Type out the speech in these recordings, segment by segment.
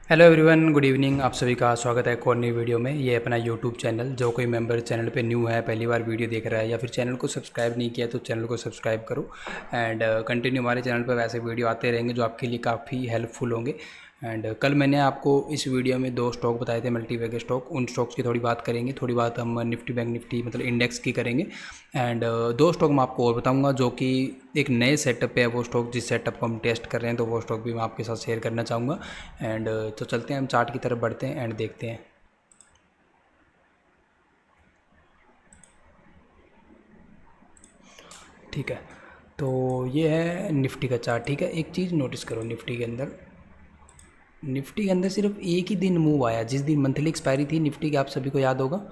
Hello everyone, good evening. आप सभी का स्वागत है एक और नई वीडियो में। ये अपना यूट्यूब चैनल, जो कोई मेंबर चैनल पे न्यू है, पहली बार वीडियो देख रहा है या फिर चैनल को सब्सक्राइब नहीं किया तो चैनल को सब्सक्राइब करो एंड कंटिन्यू हमारे चैनल पे वैसे वीडियो आते रहेंगे जो आपके लिए काफ़ी हेल्पफुल होंगे। एंड कल मैंने आपको इस वीडियो में 2 स्टॉक बताए थे, मल्टीबैग स्टॉक। उन स्टॉक्स की थोड़ी बात करेंगे, थोड़ी बात हम निफ्टी बैंक निफ्टी मतलब इंडेक्स की करेंगे। एंड 2 स्टॉक मैं आपको और बताऊंगा जो कि एक नए सेटअप पे है। वो स्टॉक जिस सेटअप को हम टेस्ट कर रहे हैं, तो वो स्टॉक भी मैं आपके साथ शेयर करना चाहूँगा। एंड तो चलते हैं, हम चार्ट की तरफ बढ़ते हैं एंड देखते हैं। ठीक है, तो ये है निफ्टी का चार्ट। ठीक है, एक चीज़ नोटिस करो, निफ्टी के अंदर सिर्फ एक ही दिन मूव आया, जिस दिन मंथली एक्सपायरी थी निफ्टी की, आप सभी को याद होगा।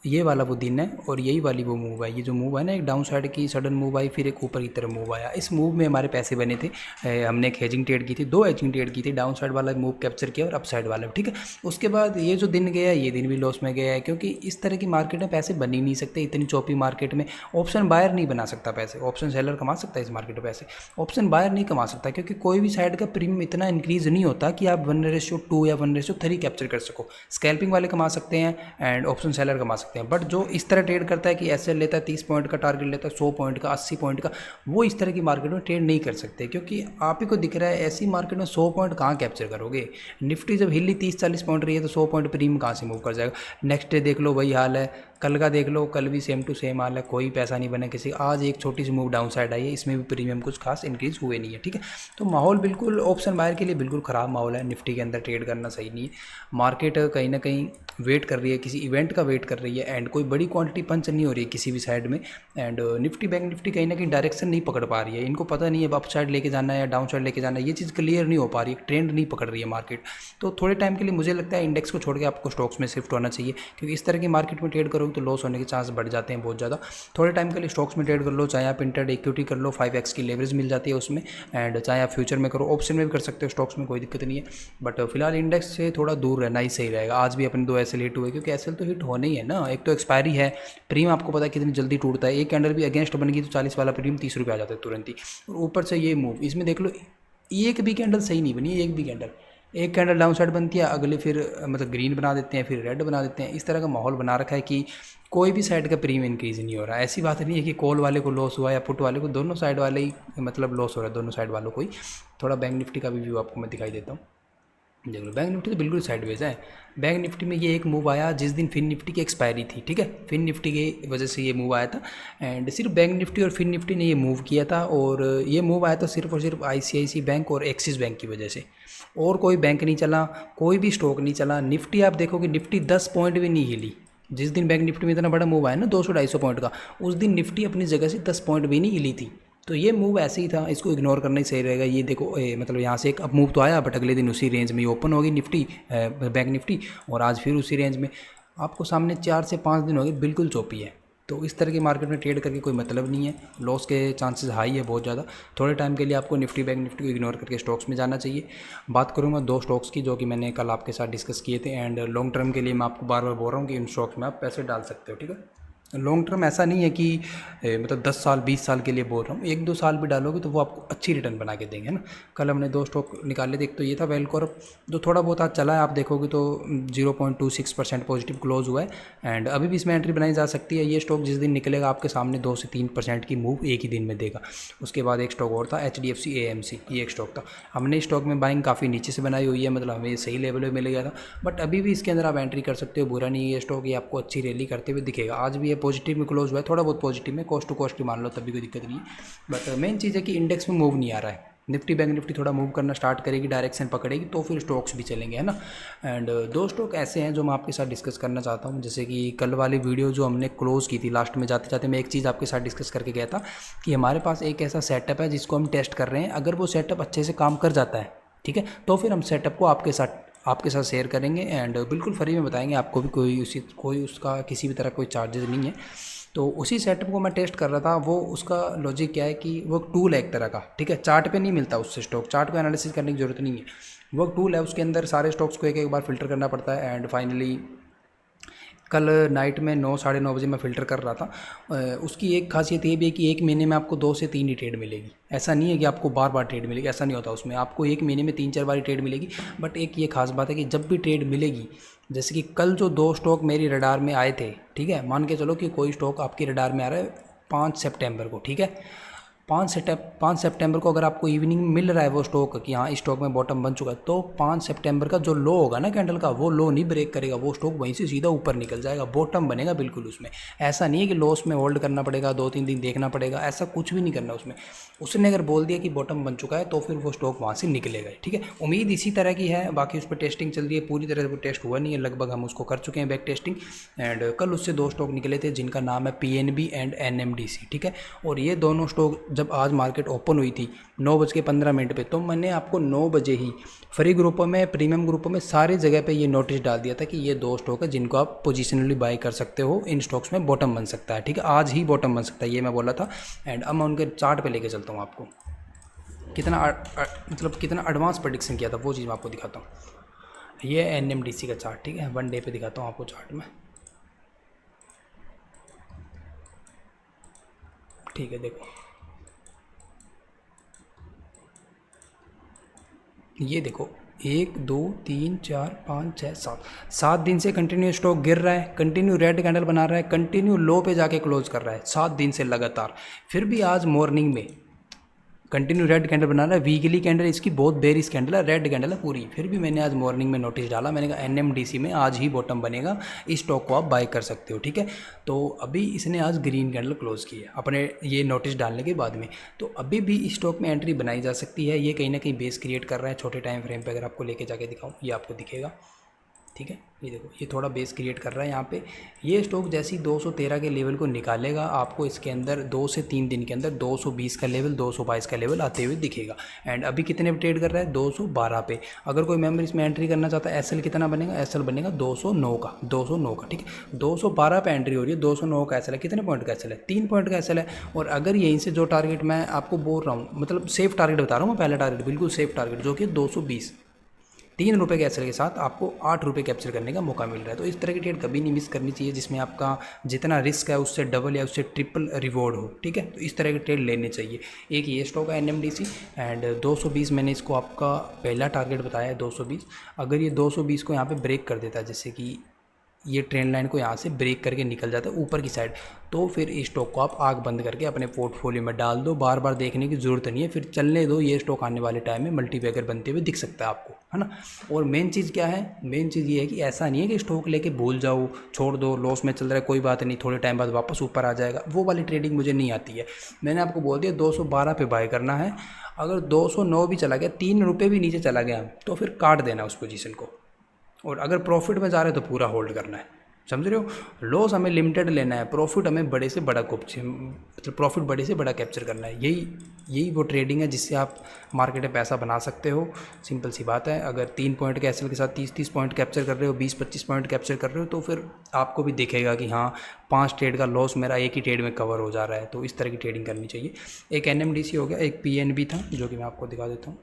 ये वाला वो दिन है और यही वाली वो मूव है। ये जो मूव है ना, एक डाउन साइड की सडन मूव आई, फिर एक ऊपर की तरफ मूव आया। इस मूव में हमारे पैसे बने थे। हमने एक हेजिंग ट्रेड की थी, 2 हेजिंग ट्रेड की थी, डाउन साइड वाला मूव कैप्चर किया और अप साइड वाला। ठीक है, उसके बाद ये जो दिन गया, ये दिन भी लॉस में गया है, क्योंकि इस तरह की मार्केट में पैसे बन ही नहीं सकते। इतनी चौपी मार्केट में ऑप्शन बायर नहीं बना सकता पैसे, ऑप्शन सेलर कमा सकता है इस मार्केट में पैसे, ऑप्शन बायर नहीं कमा सकता, क्योंकि कोई भी साइड का प्रीमियम इतना इंक्रीज नहीं होता कि आप 1:2 या 1:3 कैप्चर कर सको। स्कैल्पिंग वाले कमा सकते हैं एंड ऑप्शन सेलर कमा सकते हैं, बट जो इस तरह ट्रेड करता है कि एसएल लेता है 30 पॉइंट का, टारगेट लेता है 100 पॉइंट का, 80 पॉइंट का, वो इस तरह की मार्केट में ट्रेड नहीं कर सकते, क्योंकि आप ही को दिख रहा है ऐसी मार्केट में 100 पॉइंट कहाँ कैप्चर करोगे। निफ्टी जब हिली 30-40 पॉइंट रही है तो 100 पॉइंट प्रीमियम कहाँ से मूव कर जाएगा। नेक्स्ट डे देख लो, वही हाल है। कल का देख लो, कल भी सेम टू सेम हाल है, कोई पैसा नहीं बना किसी। आज एक छोटी सी मूव डाउन साइड आई है, इसमें भी प्रीमियम कुछ खास इंक्रीज हुए नहीं है। ठीक है, तो माहौल बिल्कुल ऑप्शन बायर के लिए बिल्कुल ख़राब माहौल है। निफ्टी के अंदर ट्रेड करना सही नहीं है। मार्केट कहीं ना कहीं वेट कर रही है, किसी इवेंट का वेट कर रही है एंड कोई बड़ी क्वांटिटी पंच नहीं हो रही है किसी भी साइड में। एंड निफ्टी बैंक निफ्टी कहीं ना कहीं डायरेक्शन नहीं पकड़ पा रही है। इनको पता नहीं है अब अप साइड लेके जाना है या डाउन साइड लेके जाना है, ये चीज़ क्लियर नहीं हो पा रही है, ट्रेंड नहीं पकड़ रही है मार्केट। तो थोड़े टाइम के लिए मुझे लगता है इंडेक्स को छोड़ के आपको स्टॉक्स में शिफ्ट होना चाहिए, क्योंकि इस तरह की मार्केट में ट्रेड करोगे तो लॉस होने के चांस बढ़ जाते हैं बहुत ज़्यादा। थोड़े टाइम के लिए स्टॉक्स में ट्रेड कर लो, चाहे आप इंटरडे इक्विटी कर लो, 5x की लेवरेज मिल जाती है उसमें। एंड चाहे आप फ्यूचर में करो, ऑप्शन में भी कर सकते हो, स्टॉक्स में कोई दिक्कत नहीं है। बट फिलहाल इंडेक्स से थोड़ा दूर रहना ही सही रहेगा। आज भी अपने 2 एसएल हिट हुए, क्योंकि एसएल तो हिट होने ही है ना। एक तो एक्सपायरी है, प्रीमियम आपको पता है कितनी जल्दी टूटता है। एक कैंडल भी अगेंस्ट बन गई तो 40 वाला प्रीमियम 30 रुपये आ जाता है तुरंत ही। और ऊपर से ये मूव, इसमें देख लो, एक भी कैंडल सही नहीं बनी, एक भी कैंडल। एक कैंडल डाउन साइड बनती है, अगले फिर मतलब ग्रीन बना देते हैं, फिर रेड बना देते हैं। इस तरह का माहौल बना रखा है कि कोई भी साइड का प्रीमियम इंक्रीज नहीं हो रहा है। ऐसी बात नहीं है कि कॉल वाले को लॉस हुआ या पुट वाले को, दोनों साइड वाले ही मतलब लॉस हो रहा है, दोनों साइड वालों को ही। थोड़ा बैंक निफ्टी का भी व्यू आपको मैं दिखाई देता हूँ। देख लो, बैंक निफ्टी तो बिल्कुल साइडवेज है। बैंक निफ्टी में ये एक मूव आया जिस दिन फिन निफ्टी की एक्सपायरी थी। ठीक है, फिन निफ्टी की वजह से ये मूव आया था। एंड सिर्फ बैंक निफ्टी और फिन निफ्टी ने ये मूव किया था, और ये मूव आया था सिर्फ और सिर्फ आईसीआईसी बैंक और एक्सिस बैंक की वजह से। और कोई बैंक नहीं चला, कोई भी स्टॉक नहीं चला। निफ्टी आप देखोगे, निफ्टी 10 पॉइंट भी नहीं हिली। जिस दिन बैंक निफ्टी में इतना बड़ा मूव आया ना, 200-250 पॉइंट का, उस दिन निफ्टी अपनी जगह से 10 पॉइंट भी नहीं हिली थी। तो ये मूव ऐसे ही था, इसको इग्नोर करना ही सही रहेगा। ये देखो, मतलब यहाँ से एक अब मूव तो आया, बट अगले दिन उसी रेंज में ओपन होगी निफ्टी, बैंक निफ्टी, और आज फिर उसी रेंज में। आपको सामने 4 से 5 दिन हो गए बिल्कुल चौपी है। तो इस तरह की मार्केट में ट्रेड करके कोई मतलब नहीं है, लॉस के चांसेस हाई है बहुत ज़्यादा। थोड़े टाइम के लिए आपको निफ्टी बैंक निफ्टी को इग्नोर करके स्टॉक्स में जाना चाहिए। बात करूँगा 2 स्टॉक्स की, जो कि मैंने कल आपके साथ डिस्कस किए थे। एंड लॉन्ग टर्म के लिए मैं आपको बार बार बोल रहा हूँ कि इन स्टॉक्स में आप पैसे डाल सकते हो। ठीक है, लॉन्ग टर्म ऐसा नहीं है कि मतलब 10 साल 20 साल के लिए बोल रहा हूँ, 1-2 साल भी डालोगे तो वो आपको अच्छी रिटर्न बना के देंगे ना। कल हमने 2 स्टॉक निकाले थे, एक तो ये था वेलकॉर्प, जो थोड़ा बहुत आज चला है, आप देखोगे तो 0.26% पॉजिटिव क्लोज हुआ है। एंड अभी भी इसमें एंट्री बनाई जा सकती है। ये स्टॉक जिस दिन निकलेगा आपके सामने 2 से 3% की मूव एक ही दिन में देगा। उसके बाद एक स्टॉक और था HDFC AMC, ये एक स्टॉक था। हमने स्टॉक में बाइंग काफ़ी नीचे से बनाई हुई है, मतलब हमें सही लेवल में मिल गया था, बट अभी भी इसके अंदर आप एंट्री कर सकते हो, बुरा नहीं है ये स्टॉक, ये आपको अच्छी रैली करते हुए दिखेगा। आज भी ये पॉजिटिव में क्लोज हुआ है, थोड़ा बहुत पॉजिटिव में, कॉस्ट टू कॉस्ट मान लो तभी कोई दिक्कत नहीं है। बट मेन चीज़ है कि इंडेक्स में मूव नहीं आ रहा है। निफ्टी बैंक निफ्टी थोड़ा मूव करना स्टार्ट करेगी, डायरेक्शन पकड़ेगी, तो फिर स्टॉक्स भी चलेंगे, है ना। एंड 2 स्टॉक ऐसे हैं जो मैं आपके साथ डिस्कस करना चाहता हूँ। जैसे कि कल वाली वीडियो जो हमने क्लोज़ की थी, लास्ट में जाते जाते मैं एक चीज़ आपके साथ डिस्कस करके गया था कि हमारे पास एक ऐसा सेटअप है जिसको हम टेस्ट कर रहे हैं। अगर वो सेटअप अच्छे से काम कर जाता है, ठीक है, तो फिर हम सेटअप को आपके साथ शेयर करेंगे एंड बिल्कुल फ्री में बताएंगे आपको भी। कोई उसका किसी भी तरह कोई चार्जेस नहीं है। तो उसी सेटअप को मैं टेस्ट कर रहा था। वो उसका लॉजिक क्या है कि वो टूल है एक तरह का, ठीक है, चार्ट पे नहीं मिलता उससे स्टॉक, चार्ट पे एनालिसिस करने की ज़रूरत नहीं है। वो टूल है, उसके अंदर सारे स्टॉक्स को एक एक बार फिल्टर करना पड़ता है एंड फाइनली कल नाइट में 9 साढ़े 9 बजे मैं फ़िल्टर कर रहा था। उसकी एक खासियत ये भी है कि एक महीने में आपको 2 से 3 ही ट्रेड मिलेगी। ऐसा नहीं है कि आपको बार बार ट्रेड मिलेगी, ऐसा नहीं होता उसमें। आपको एक महीने में 3-4 बार ट्रेड मिलेगी। बट एक ये खास बात है कि जब भी ट्रेड मिलेगी, जैसे कि कल जो 2 स्टॉक मेरी रडार में आए थे, ठीक है, मान के चलो कि कोई स्टॉक आपकी रडार में आ रहा है 5 सितंबर को, ठीक है, 5 सितंबर को अगर आपको इवनिंग में मिल रहा है वो स्टॉक कि हाँ इस स्टॉक में बॉटम बन चुका है, तो 5 सितंबर का जो लो होगा ना कैंडल का, वो लो नहीं ब्रेक करेगा, वो स्टॉक वहीं से सीधा ऊपर निकल जाएगा, बॉटम बनेगा बिल्कुल उसमें। ऐसा नहीं है कि लॉस में होल्ड करना पड़ेगा, 2-3 दिन देखना पड़ेगा, ऐसा कुछ भी नहीं करना उसमें। उसने अगर बोल दिया कि बॉटम बन चुका है तो फिर वो स्टॉक वहाँ से निकलेगा, ठीक है। उम्मीद इसी तरह की है। बाकी उस पर टेस्टिंग चल रही है, पूरी तरह से वो टेस्ट हुआ नहीं है, लगभग हम उसको कर चुके हैं बैक टेस्टिंग। एंड कल उससे 2 स्टॉक निकले थे जिनका नाम है PNB एंड NMDC, ठीक है। और ये दोनों स्टॉक जब आज मार्केट ओपन हुई थी 9:15 पे, तो मैंने आपको 9 बजे ही फ्री ग्रुपों में, प्रीमियम ग्रुपों में, सारी जगह पे ये नोटिस डाल दिया था कि ये 2 स्टॉक है जिनको आप पोजिशनली बाई कर सकते हो, इन स्टॉक्स में बॉटम बन सकता है, ठीक है, आज ही बॉटम बन सकता है, ये मैं बोला था। एंड अब मैं उनके चार्ट पे लेके चलता हूँ आपको, कितना मतलब कितना एडवांस प्रेडिक्शन किया था वो चीज़ मैं आपको दिखाता हूँ। ये NMDC का चार्ट, ठीक है, 1 डे पे दिखाता हूँ आपको चार्ट में, ठीक है। देखो ये देखो, 1 2 3 4 5 6 7 दिन से कंटिन्यू स्टॉक गिर रहा है, कंटिन्यू रेड कैंडल बना रहा है, कंटिन्यू लो पे जाके क्लोज कर रहा है 7 दिन से लगातार। फिर भी आज मॉर्निंग में कंटिन्यू रेड कैंडल बना रहा है। वीकली कैंडल इसकी बहुत बेरिश कैंडल है, रेड कैंडल है पूरी। फिर भी मैंने आज मॉर्निंग में नोटिस डाला, मैंने कहा NMDC में आज ही बॉटम बनेगा, इस स्टॉक को आप बाय कर सकते हो, ठीक है। तो अभी इसने आज ग्रीन कैंडल क्लोज की है अपने ये नोटिस डालने के बाद में, तो अभी भी इस स्टॉक में एंट्री बनाई जा सकती है। ये कहीं ना कहीं बेस क्रिएट कर रहा है छोटे टाइम फ्रेम पर। अगर आपको लेके जाके दिखाऊँ, ये आपको दिखेगा, ठीक है, ये देखो, ये थोड़ा बेस क्रिएट कर रहा है यहाँ पे। ये स्टॉक जैसे ही 213 के लेवल को निकालेगा, आपको इसके अंदर 2 से 3 दिन के अंदर 220 का लेवल, 222 का लेवल आते हुए दिखेगा। एंड अभी कितने पे ट्रेड कर रहा है? 212 पे। अगर कोई मेंबर इसमें एंट्री करना चाहता है, SL कितना बनेगा? SL बनेगा 209 का, 209 का, ठीक है। 212 पे एंट्री हो रही है, 209 का SL है। कितने पॉइंट का SL है? 3 पॉइंट का SL है। और अगर यहीं से जो टारगेट मैं आपको बोल रहा हूँ, मतलब सेफ टारगेट बता रहा हूँ मैं, पहला टारगेट बिल्कुल सेफ टारगेट, जो कि 220, 3 रुपये के SL के साथ आपको 8 रुपये कैप्चर करने का मौका मिल रहा है। तो इस तरह की ट्रेड कभी नहीं मिस करनी चाहिए जिसमें आपका जितना रिस्क है उससे डबल या उससे ट्रिपल रिवॉर्ड हो, ठीक है। तो इस तरह की ट्रेड लेनी चाहिए। एक ये स्टॉक है NMDC, एंड 220 मैंने इसको आपका पहला टारगेट बताया है 220। अगर ये 220 को यहाँ पे ब्रेक कर देता है, जैसे कि ये ट्रेंड लाइन को यहाँ से ब्रेक करके निकल जाता है ऊपर की साइड, तो फिर इस स्टॉक को आप आग बंद करके अपने पोर्टफोलियो में डाल दो। बार बार देखने की ज़रूरत नहीं है, फिर चलने दो। ये स्टॉक आने वाले टाइम में मल्टीबैगर बनते हुए दिख सकता है आपको, है ना। और मेन चीज़ क्या है? मेन चीज़ ये है कि ऐसा नहीं है कि स्टॉक लेके भूल जाओ, छोड़ दो, लॉस में चल रहा है कोई बात नहीं, थोड़े टाइम बाद वापस ऊपर आ जाएगा, वो वाली ट्रेडिंग मुझे नहीं आती है। मैंने आपको बोल दिया 212 पे बाय करना है। अगर 209 भी चला गया, 3 रुपये भी नीचे चला गया, तो फिर काट देना उस पोजीशन को। और अगर प्रॉफिट में जा रहे हैं तो पूरा होल्ड करना है, समझ रहे हो। लॉस हमें लिमिटेड लेना है, प्रॉफिट हमें बड़े से बड़ा मतलब प्रॉफिट बड़े से बड़ा कैप्चर करना है। यही वो ट्रेडिंग है जिससे आप मार्केट में पैसा बना सकते हो। सिंपल सी बात है। अगर 3 पॉइंट के SL के साथ 30-30 पॉइंट कैप्चर कर रहे हो, 20-25 पॉइंट कैप्चर कर रहे हो, तो फिर आपको भी दिखेगा कि हाँ 5 ट्रेड का लॉस मेरा एक ही ट्रेड में कवर हो जा रहा है। तो इस तरह की ट्रेडिंग करनी चाहिए। एक NMDC हो गया, एक PNB था जो कि मैं आपको दिखा देता हूँ,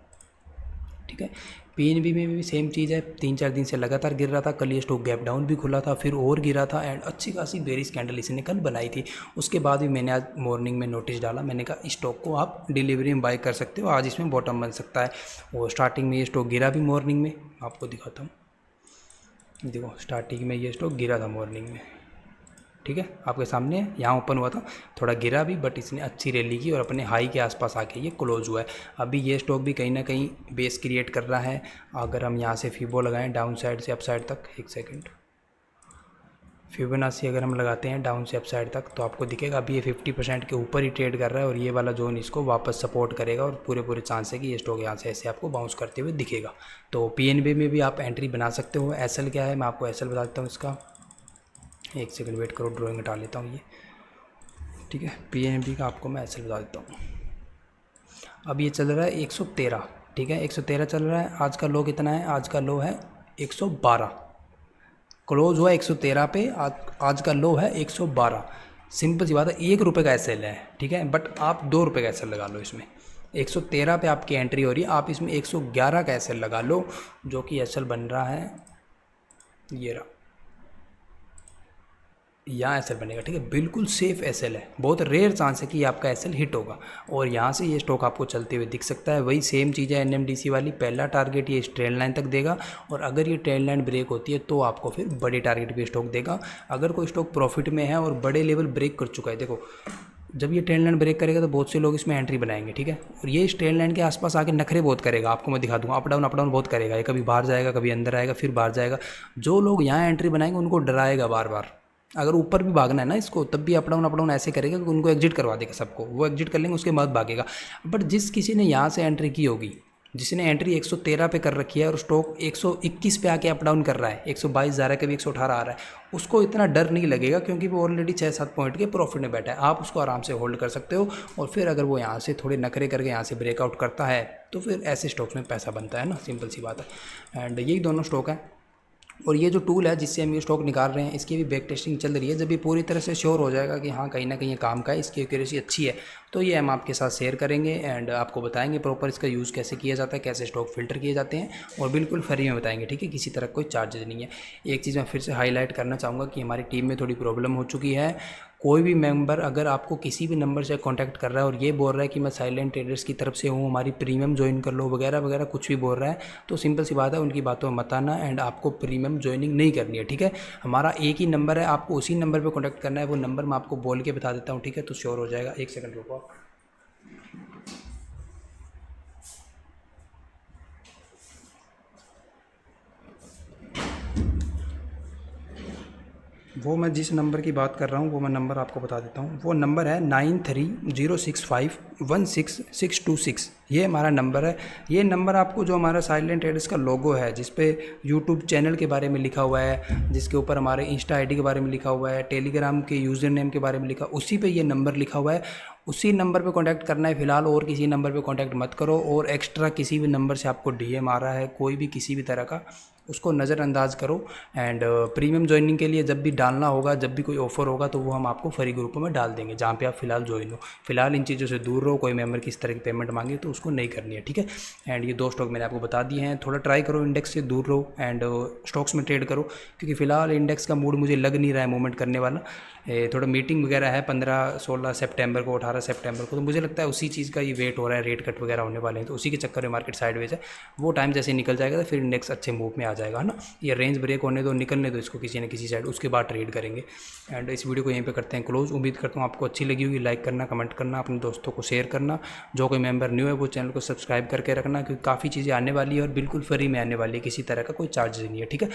ठीक है। PNB में भी सेम चीज़ है, 3-4 दिन से लगातार गिर रहा था। कल ये स्टॉक गैप डाउन भी खुला था, फिर और गिरा था, एंड अच्छी खासी बेरिश कैंडल इसने कल बनाई थी। उसके बाद भी मैंने आज मॉर्निंग में नोटिस डाला, मैंने कहा इस स्टॉक को आप डिलीवरी में बाय कर सकते हो, आज इसमें बॉटम बन सकता है। और स्टार्टिंग में ये स्टॉक गिरा भी मॉर्निंग में, आपको दिखाता हूँ। देखो स्टार्टिंग में ये स्टॉक गिरा था मॉर्निंग में, ठीक है, आपके सामने यहाँ ओपन हुआ था, थोड़ा गिरा भी, बट इसने अच्छी रैली की और अपने हाई के आसपास आके ये क्लोज हुआ है। अभी ये स्टॉक भी कहीं ना कहीं बेस क्रिएट कर रहा है। अगर हम यहाँ से फिबो लगाएं डाउन साइड से अप साइड तक, एक सेकंड, फिबोनाची अगर हम लगाते हैं डाउन से अप साइड तक, तो आपको दिखेगा अभी ये 50% के ऊपर ही ट्रेड कर रहा है। और ये वाला जोन इसको वापस सपोर्ट करेगा और पूरे चांस है कि ये स्टॉक यहाँ से ऐसे आपको बाउंस करते हुए दिखेगा। तो PNB में भी आप एंट्री बना सकते हो। SL क्या है मैं आपको SL बता देता हूँ इसका, एक सेकंड वेट करो, ड्राइंग हटा लेता हूँ ये, ठीक है। PNB का आपको मैं SL बता देता हूँ। अब ये चल रहा है 113, ठीक है, 113 चल रहा है। आज का लो कितना है? आज का लो है 112, क्लोज हुआ 113 पे, आज का लो है 112। सिंपल सी बात है, 1 रुपये का SL है, ठीक है, बट आप 2 रुपये का SL लगा लो इसमें। 113 पे आपकी एंट्री हो रही है, आप इसमें 111 का SL लगा लो, जो कि SL बन रहा है, ये रहा, यहाँ एसएल बनेगा, ठीक है, बिल्कुल सेफ एसएल है, बहुत रेयर चांस है कि आपका एसएल हिट होगा। और यहाँ से ये स्टॉक आपको चलते हुए दिख सकता है। वही सेम चीज़ है एनएमडीसी वाली, पहला टारगेट ये इस ट्रेंड लाइन तक देगा, और अगर ये ट्रेंड लाइन ब्रेक होती है तो आपको फिर बड़े टारगेट पे स्टॉक देगा। अगर कोई स्टॉक प्रॉफिट में है और बड़े लेवल ब्रेक कर चुका है, देखो जब ये ट्रेंड लाइन ब्रेक करेगा तो बहुत से लोग इसमें एंट्री बनाएंगे, ठीक है, और ये इस ट्रेंड लाइन के आसपास आके नखरे बहुत करेगा, आपको मैं दिखा दूंगा, अप डाउन बहुत करेगा, ये कभी बाहर जाएगा, कभी अंदर आएगा, फिर बाहर जाएगा। जो लोग यहाँ एंट्री बनाएंगे उनको डराएगा बार बार। अगर ऊपर भी भागना है ना इसको, तब भी अप डाउन ऐसे करेगा कि उनको एग्जिट करवा देगा सबको, वो एग्जिट कर लेंगे उसके बाद भागेगा। बट जिस किसी ने यहाँ से एंट्री की होगी, जिसने एंट्री 113 पे कर रखी है और स्टॉक 121 पे आके अप डाउन कर रहा है, 122 जा रहा है, कभी 118 आ रहा है, उसको इतना डर नहीं लगेगा, क्योंकि वो ऑलरेडी 6-7 पॉइंट के प्रॉफिट में बैठा है। आप उसको आराम से होल्ड कर सकते हो। और फिर अगर वो यहाँ से थोड़े नखरे करके यहाँ से ब्रेकआउट करता है तो फिर ऐसे स्टॉक्स में पैसा बनता है ना, सिंपल सी बात है। एंड यही दोनों स्टॉक हैं। और ये जो टूल है जिससे हम ये स्टॉक निकाल रहे हैं, इसकी भी बैक टेस्टिंग चल रही है। जब ये पूरी तरह से श्योर हो जाएगा कि हाँ कहीं ना कहीं ये काम का है, इसकी एक्यूरेसी अच्छी है, तो ये हम आपके साथ शेयर करेंगे एंड आपको बताएंगे प्रॉपर इसका यूज़ कैसे किया जाता है, कैसे स्टॉक फिल्टर किए जाते हैं, और बिल्कुल फ्री में बताएंगे, ठीक है, किसी तरह कोई चार्जेज नहीं है। एक चीज़ मैं फिर से हाईलाइट करना चाहूँगा कि हमारी टीम में थोड़ी प्रॉब्लम हो चुकी है। कोई भी मेंबर अगर आपको किसी भी नंबर से कांटेक्ट कर रहा है और ये बोल रहा है कि मैं साइलेंट ट्रेडर्स की तरफ से हूँ, हमारी प्रीमियम ज्वाइन कर लो वगैरह वगैरह, कुछ भी बोल रहा है, तो सिंपल सी बात है, उनकी बातों में मत आना एंड आपको प्रीमियम ज्वाइनिंग नहीं करनी है, ठीक है। हमारा एक ही नंबर है, आपको उसी नंबर पर कॉन्टैक्ट करना है। वो नंबर मैं आपको बोल के बता देता हूँ, ठीक है, तो श्योर हो जाएगा। एक सेकंड रुको आप। वो मैं जिस नंबर की बात कर रहा हूँ वो मैं नंबर आपको बता देता हूँ। वो नंबर है 9306516626। ये हमारा नंबर है। ये नंबर आपको जो हमारा साइलेंट ट्रेडर्स का लोगो है, जिस पे यूट्यूब चैनल के बारे में लिखा हुआ है, जिसके ऊपर हमारे इंस्टा आईडी के बारे में लिखा हुआ है, टेलीग्राम के यूज़र नेम के बारे में लिखा, उसी पे ये नंबर लिखा हुआ है। उसी नंबर पे कांटेक्ट करना है फ़िलहाल, और किसी नंबर पे कांटेक्ट मत करो। और एक्स्ट्रा किसी भी नंबर से आपको डीएम आ रहा है कोई भी किसी भी तरह का, उसको नज़रअंदाज करो। एंड प्रीमियम ज्वाइनिंग के लिए जब भी डालना होगा, जब भी कोई ऑफर होगा, तो वो हम आपको फ्री ग्रुपों में डाल देंगे जहाँ पे आप फिलहाल ज्वाइन हो। फिलहाल इन चीज़ों से दूर रहो। कोई मेंबर किस तरह की पेमेंट मांगे तो उसको नहीं करनी है, ठीक है। एंड ये 2 स्टॉक मैंने आपको बता दिए हैं। थोड़ा ट्राई करो, इंडेक्स से दूर रहो एंड स्टॉक्स में ट्रेड करो, क्योंकि फ़िलहाल इंडेक्स का मूड मुझे लग नहीं रहा है मूवमेंट करने वाला। थोड़ा मीटिंग वगैरह है 15-16 सितंबर को, 18 सितंबर को, तो मुझे लगता है उसी चीज़ का ये वेट हो रहा है, रेट कट वगैरह होने वाले हैं, तो उसी के चक्कर में मार्केट साइडवेज है। वो टाइम जैसे निकल जाएगा तो फिर इंडेक्स अच्छे मूव में आ जाएगा, है ना। ये रेंज ब्रेक होने दो, निकलने दो इसको किसी न किसी साइड, उसके बाद ट्रेड करेंगे। एंड इस वीडियो को यहीं पे करते हैं क्लोज। उम्मीद करता हूँ आपको अच्छी लगी होगी। लाइक करना, कमेंट करना, अपने दोस्तों को शेयर करना। जो कोई मेंबर न्यू है वो चैनल को सब्सक्राइब करके रखना, क्योंकि काफ़ी चीज़ें आने वाली है और बिल्कुल फ्री में आने वाली है, किसी तरह का कोई चार्ज नहीं है, ठीक है।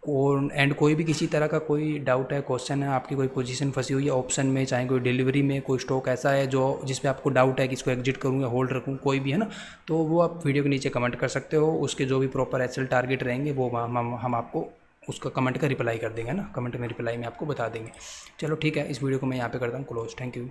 और एंड कोई भी किसी तरह का कोई डाउट है, क्वेश्चन है, आपकी कोई पोजीशन फंसी हुई है ऑप्शन में, चाहे कोई डिलीवरी में कोई स्टॉक ऐसा है जो जिस पे आपको डाउट है कि इसको एग्जिट करूँ या होल्ड रखूँ, कोई भी है ना, तो वो आप वीडियो के नीचे कमेंट कर सकते हो। उसके जो भी प्रॉपर एसएल टारगेट रहेंगे वो हम आपको उसका कमेंट का रिप्लाई कर देंगे ना, कमेंट में रिप्लाई में आपको बता देंगे। चलो ठीक है, इस वीडियो को मैं यहाँ पे करता हूँ क्लोज। Thank you.